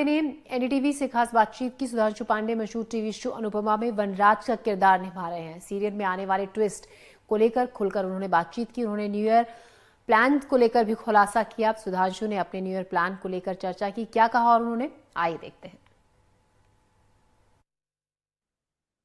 ने एनडीटीवी से खास बातचीत की। सुधांशु पांडे मशहूर टीवी शो अनुपमा में वनराज का किरदार निभा रहे हैं। सीरियल में आने वाले ट्विस्ट को लेकर खुलकर उन्होंने बातचीत की। उन्होंने न्यू ईयर प्लान को लेकर भी खुलासा किया। सुधांशु ने अपने न्यू ईयर प्लान को लेकर चर्चा की, क्या कहा और उन्होंने, आइए देखते हैं।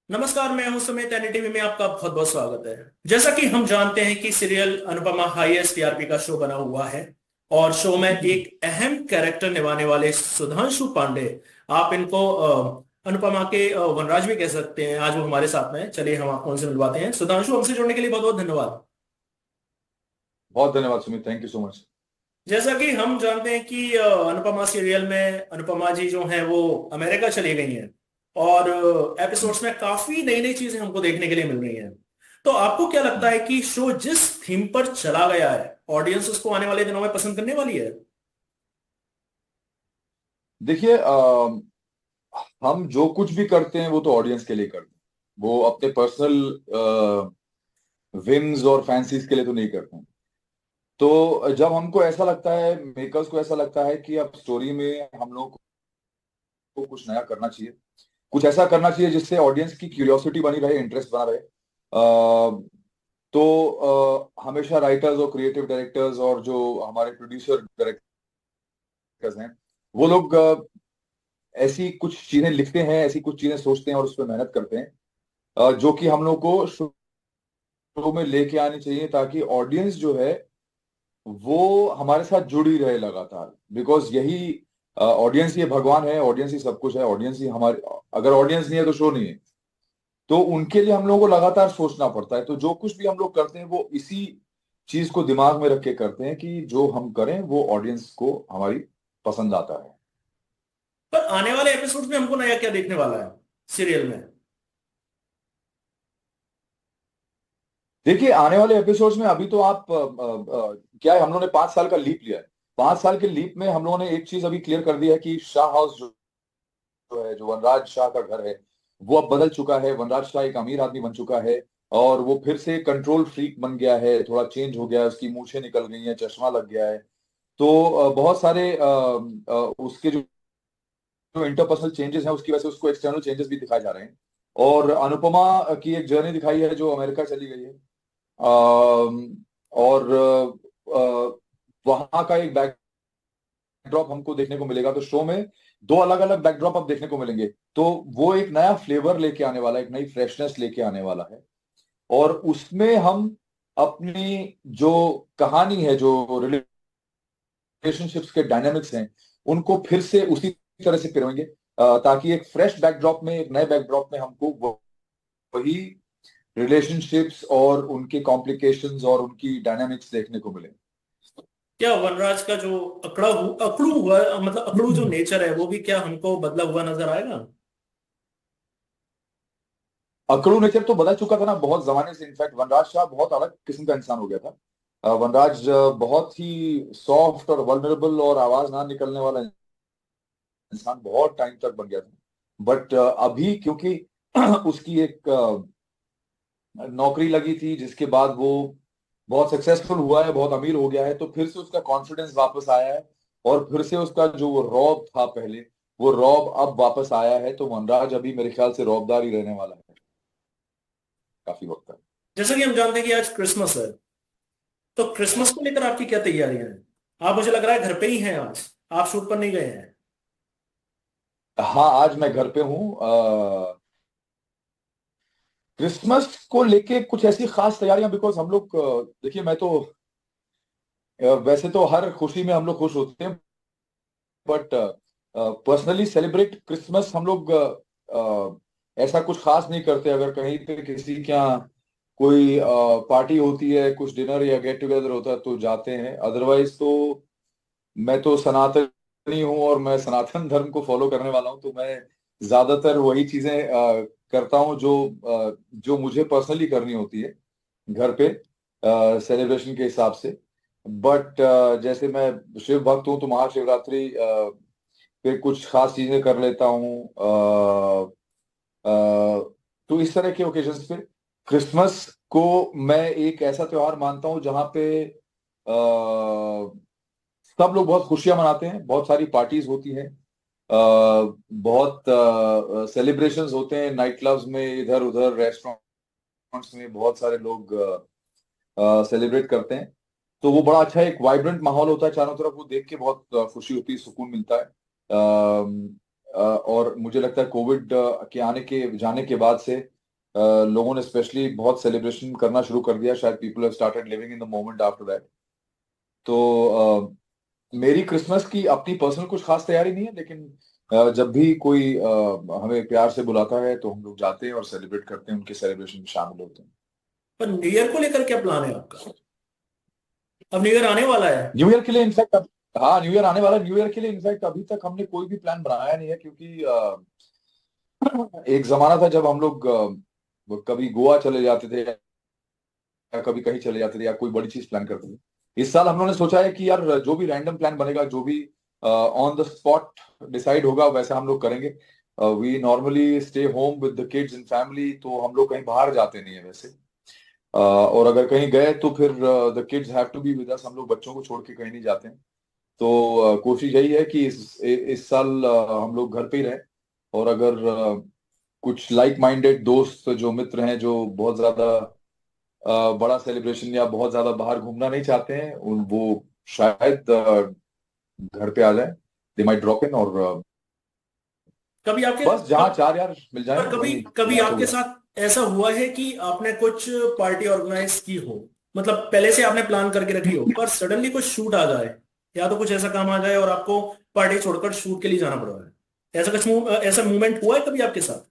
नमस्कार, मैं हूं सुमित। एनडीटीवी में आपका बहुत बहुत स्वागत है। जैसा कि हम जानते हैं कि सीरियल अनुपमा हाईएस्ट टीआरपी का शो बना हुआ है और शो में एक अहम कैरेक्टर निभाने वाले सुधांशु पांडे, आप इनको अनुपमा के वनराज भी कह सकते हैं, आज वो हमारे साथ में हैं। चलिए हम आपको उनसे मिलवाते हैं। सुधांशु, हमसे जुड़ने के लिए बहुत बहुत धन्यवाद। बहुत धन्यवाद Sumit, thank you so much. जैसा कि हम जानते हैं कि अनुपमा सीरियल में अनुपमा जी जो हैं वो अमेरिका चली गई हैं और एपिसोड्स में काफी नई नई चीजें हमको देखने के लिए मिल रही हैं। तो आपको क्या लगता है कि शो जिस थीम पर चला गया है, ऑडियंस उसको आने वाले दिनों में पसंद करने वाली है? देखिए, हम जो कुछ भी करते हैं वो तो ऑडियंस के लिए करते हैं। वो अपने पर्सनल विम्स और फैंसीज के लिए तो नहीं करते हैं। तो जब हमको ऐसा लगता है, मेकर्स को ऐसा लगता है कि अब स्टोरी में हम लोग को कुछ नया करना चाहिए, कुछ ऐसा करना चाहिए जिससे ऑडियंस की क्यूरियोसिटी बनी रहे, इंटरेस्ट बना रहे, तो हमेशा राइटर्स और क्रिएटिव डायरेक्टर्स और जो हमारे प्रोड्यूसर डायरेक्टर्स हैं वो लोग ऐसी कुछ चीजें लिखते हैं, ऐसी कुछ चीजें सोचते हैं और उस पर मेहनत करते हैं, जो कि हम लोग को शो में लेके आनी चाहिए ताकि ऑडियंस जो है वो हमारे साथ जुड़ी रहे लगातार। बिकॉज यही ऑडियंस ही भगवान है, ऑडियंस ही सब कुछ है, ऑडियंस ही हमारे, अगर ऑडियंस नहीं है तो शो नहीं है। तो उनके लिए हम लोगों को लगातार सोचना पड़ता है। तो जो कुछ भी हम लोग करते हैं वो इसी चीज को दिमाग में रख के करते हैं कि जो हम करें वो ऑडियंस को हमारी पसंद आता है। पर आने वाले एपिसोड्स में हमको नया क्या देखने वाला है सीरियल में? देखिए, आने वाले एपिसोड्स में अभी तो आप क्या है, हम लोगों ने 5 साल का लीप लिया है। 5 साल के लीप में हम लोगों ने एक चीज अभी क्लियर कर दी है कि शाह हाउस जो है, जो वनराज शाह का घर है, वो अब बदल चुका है। वनराज शाह एक अमीर आदमी बन चुका है और वो फिर से कंट्रोल फ्रीक बन गया है, थोड़ा चेंज हो गया है, उसकी मूछें निकल गई हैं, चश्मा लग गया है। तो बहुत सारे उसके जो इंटरपर्सनल चेंजेस हैं उसकी वजह से उसको एक्सटर्नल चेंजेस भी दिखाए जा रहे हैं। और अनुपमा की एक जर्नी दिखाई है जो अमेरिका चली गई है, और वहां का एक बैकड्रॉप हमको देखने को मिलेगा। तो शो में दो अलग अलग बैकड्रॉप अब देखने को मिलेंगे। तो वो एक नया फ्लेवर लेके आने वाला है, एक नई फ्रेशनेस लेके आने वाला है। और उसमें हम अपनी जो कहानी है, जो रिलेशनशिप्स के डायनामिक्स हैं, उनको फिर से उसी तरह से पिरोएंगे, ताकि एक फ्रेश बैकड्रॉप में, एक नए बैकड्रॉप में हमको वही रिलेशनशिप्स और उनके कॉम्प्लिकेशंस और उनकी डायनामिक्स देखने को मिले। क्या वनराज का जो अकड़ू हुआ, मतलब अकड़ू जो नेचर है, वो भी क्या हमको बदला हुआ नजर आएगा? अकड़ू नेचर तो बदल चुका था ना बहुत जमाने से। इनफैक्ट वनराज शाह बहुत अलग किस्म का इंसान हो गया था। वनराज बहुत ही सॉफ्ट और वल्नरेबल और आवाज ना निकलने वाला इंसान बहुत टाइम तक बन गया था। बट अभी क्योंकि उसकी एक नौकरी लगी थी जिसके बाद वो बहुत सक्सेसफुल हुआ है, बहुत अमीर हो गया है, तो फिर से उसका कॉन्फिडेंस वापस आया है और फिर से उसका जो वो रौब था पहले, वो रौब अब वापस आया है। तो वनराज अभी मेरे ख्याल से रौबदार ही रहने वाला है काफी वक्त तक। जैसा कि हम जानते हैं कि आज क्रिसमस है, तो क्रिसमस को लेकर आपकी क्या तैयारियां हैं? आप, मुझे लग रहा है, घर पे ही हैं आज, आप शूट पर नहीं गए हैं। हाँ, आज मैं घर पे हूँ। क्रिसमस को लेके कुछ ऐसी खास तैयारियां, बिकॉज हम लोग देखिए, मैं तो वैसे तो हर खुशी में हम लोग खुश होते हैं, बट पर्सनली सेलिब्रेट क्रिसमस हम लोग ऐसा कुछ खास नहीं करते। अगर कहीं पे किसी के यहाँ कोई पार्टी होती है, कुछ डिनर या गेट टुगेदर होता है तो जाते हैं। अदरवाइज तो मैं तो सनातनी हूँ और मैं सनातन धर्म को फॉलो करने वाला हूँ। तो मैं ज्यादातर वही चीजें करता हूँ जो मुझे पर्सनली करनी होती है घर पे सेलिब्रेशन के हिसाब से। बट जैसे मैं शिव भक्त हूँ तो महाशिवरात्रि पे कुछ खास चीजें कर लेता हूँ। तो इस तरह के ओकेजन्स पे क्रिसमस को मैं एक ऐसा त्योहार मानता हूँ जहाँ पे सब लोग बहुत खुशियां मनाते हैं, बहुत सारी पार्टीज होती हैं, बहुत सेलिब्रेशंस होते हैं नाइट क्लब्स में, इधर उधर रेस्टोरेंट्स में बहुत सारे लोग सेलिब्रेट करते हैं। तो वो बड़ा अच्छा एक वाइब्रेंट माहौल होता है चारों तरफ, वो देख के बहुत खुशी होती है, सुकून मिलता है। और मुझे लगता है कोविड के आने के जाने के बाद से लोगों ने स्पेशली बहुत सेलिब्रेशन करना शुरू कर दिया। शायद people have started living in the moment after that. तो मेरी क्रिसमस की अपनी पर्सनल कुछ खास तैयारी नहीं है, लेकिन जब भी कोई हमें प्यार से बुलाता है तो हम लोग जाते हैं और सेलिब्रेट करते हैं, उनके सेलिब्रेशन में शामिल होते हैं। पर न्यू ईयर को लेकर क्या प्लान है आपका? अब न्यू ईयर आने वाला है। न्यू ईयर के लिए इनफैक्ट हाँ, न्यू ईयर आने वाला है। न्यू ईयर के लिए इनफैक्ट अभी तक हमने कोई भी प्लान बनाया नहीं है, क्योंकि एक जमाना था जब हम लोग कभी गोवा चले जाते थे या कभी कहीं चले जाते थे या कोई बड़ी चीज प्लान करते थे। इस साल हम लोगों ने सोचा है कि यार जो भी रैंडम प्लान बनेगा, जो भी ऑन द स्पॉट डिसाइड होगा, वैसा हम लोग करेंगे। We normally stay home with the kids and family, तो हम लोग कहीं बाहर जाते नहीं है वैसे। और अगर कहीं गए तो फिर the kids have to be with us, हम लोग बच्चों को छोड़ के कहीं नहीं जाते हैं। तो कोशिश यही है कि इस साल हम लोग घर पे ही रहें। और अगर कुछ लाइक माइंडेड दोस्त जो मित्र हैं, जो बहुत ज्यादा बड़ा सेलिब्रेशन या बहुत ज्यादा बाहर घूमना नहीं चाहते हैं, वो शायद घर पे आ जाए। दे माइट ड्रॉप इन, और कभी आपके बस जहाँ चार यार मिल जाए पर कभी वही कभी बहुत आपके होगा। साथ ऐसा हुआ है कि आपने कुछ पार्टी ऑर्गेनाइज की हो, मतलब पहले से आपने प्लान करके रखी हो, पर सडनली कुछ शूट आ जाए या तो कुछ ऐसा काम आ जाए और आपको पार्टी छोड़कर शूट के लिए जाना पड़ा है? ऐसा कुछ ऐसा मूवमेंट हुआ है कभी आपके साथ?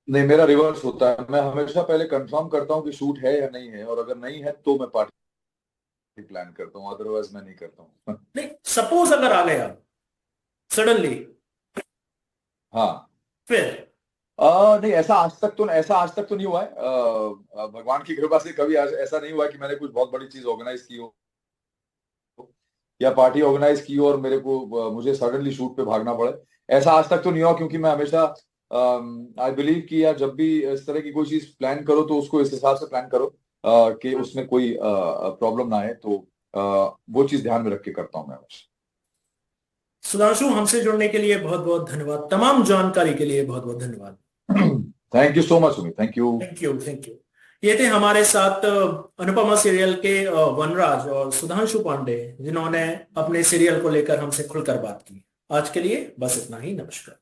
नहीं, मेरा रिवर्स होता है। मैं हमेशा पहले कंफर्म करता हूँ कि शूट है या नहीं है, और अगर नहीं है तो मैं पार्टी प्लान करता हूँ, अदरवाइज मैं नहीं करता हूँ। नहीं, सपोज अगर आ गया सडनली, हाँ। फिर? नहीं, ऐसा आज तक तो नहीं हुआ है। भगवान की कृपा से कभी ऐसा नहीं हुआ है कि मैंने कुछ बहुत बड़ी चीज ऑर्गेनाइज की हो या पार्टी ऑर्गेनाइज की हो और मुझे सडनली शूट पे भागना पड़े। ऐसा आज तक तो नहीं हुआ, क्योंकि मैं हमेशा आई बिलीव कि यार जब भी इस तरह की कोई चीज प्लान करो तो उसको इस हिसाब से प्लान करो कि उसमें कोई प्रॉब्लम ना आए। तो वो चीज ध्यान में रख के करता हूँ मैं हमेशा। सुधांशु, हमसे जुड़ने के लिए बहुत बहुत धन्यवाद, तमाम जानकारी के लिए बहुत बहुत धन्यवाद। Thank you so much Sumit, thank you. Thank you, thank you. ये थे हमारे साथ अनुपमा सीरियल के वनराज और सुधांशु पांडे, जिन्होंने अपने सीरियल को लेकर हमसे खुलकर बात की। आज के लिए बस इतना ही। नमस्कार।